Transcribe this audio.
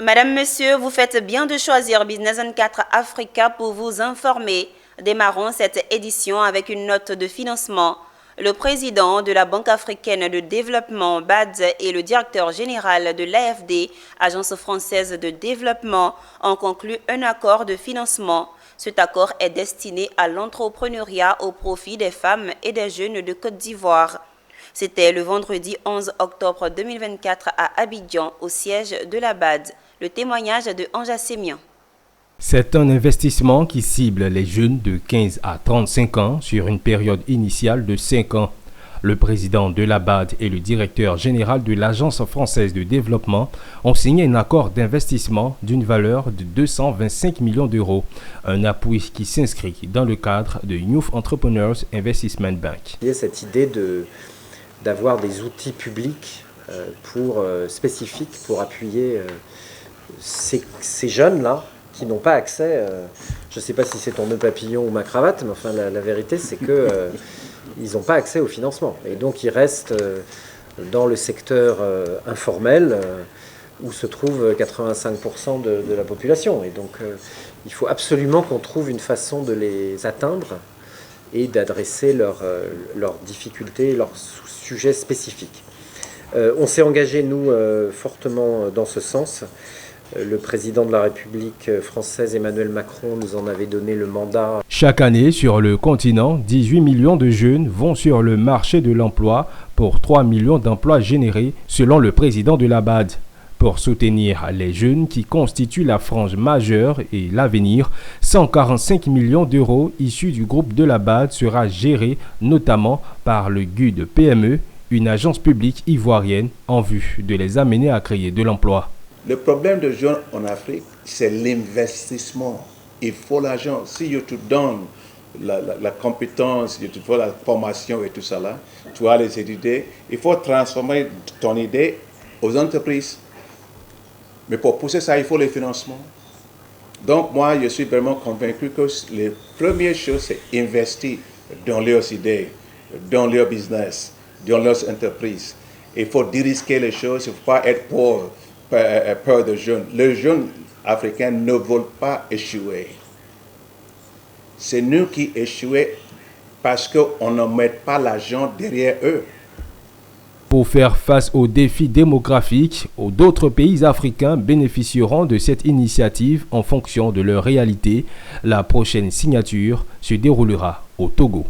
Madame, Monsieur, vous faites bien de choisir Business 24 Africa pour vous informer. Démarrons cette édition avec une note de financement. Le président de la Banque africaine de développement, BAD, et le directeur général de l'AFD, Agence française de développement, ont conclu un accord de financement. Cet accord est destiné à l'entrepreneuriat au profit des femmes et des jeunes de Côte d'Ivoire. C'était le vendredi 11 octobre 2024 à Abidjan, au siège de la BAD. Le témoignage de Anja Sémian. C'est un investissement qui cible les jeunes de 15 à 35 ans sur une période initiale de 5 ans. Le président de la BAD et le directeur général de l'Agence française de développement ont signé un accord d'investissement d'une valeur de 225 millions d'euros, un appui qui s'inscrit dans le cadre de Youth Entrepreneurs Investment Bank. Il y a cette idée d'avoir des outils publics spécifiques pour appuyer ces jeunes-là qui n'ont pas accès, je ne sais pas si c'est ton nœud papillon ou ma cravate, mais enfin la vérité c'est que ils n'ont pas accès au financement. Et donc ils restent dans le secteur informel où se trouve 85% de la population. Et donc il faut absolument qu'on trouve une façon de les atteindre et d'adresser leurs difficultés, leurs sujets spécifiques. On s'est engagé, nous, fortement dans ce sens. Le président de la République française, Emmanuel Macron, nous en avait donné le mandat. Chaque année, sur le continent, 18 millions de jeunes vont sur le marché de l'emploi pour 3 millions d'emplois générés, selon le président de la BAD. Pour soutenir les jeunes qui constituent la frange majeure et l'avenir, 145 millions d'euros issus du groupe de la BAD sera géré notamment par le GUD PME, une agence publique ivoirienne en vue de les amener à créer de l'emploi. Le problème des jeunes en Afrique, c'est l'investissement. Il faut l'argent. Si je te donne la compétence, je te donne la formation et tout ça là, tu as les idées, il faut transformer ton idée aux entreprises. Mais pour pousser ça, il faut les financements. Donc moi, je suis vraiment convaincu que les premières choses, c'est investir dans leurs idées, dans leur business, dans leurs entreprises. Il faut dérisquer les choses, il ne faut pas être peur de jeunes. Les jeunes africains ne veulent pas échouer. C'est nous qui échouons parce qu'on ne met pas l'argent derrière eux. Pour faire face aux défis démographiques, d'autres pays africains bénéficieront de cette initiative en fonction de leur réalité. La prochaine signature se déroulera au Togo.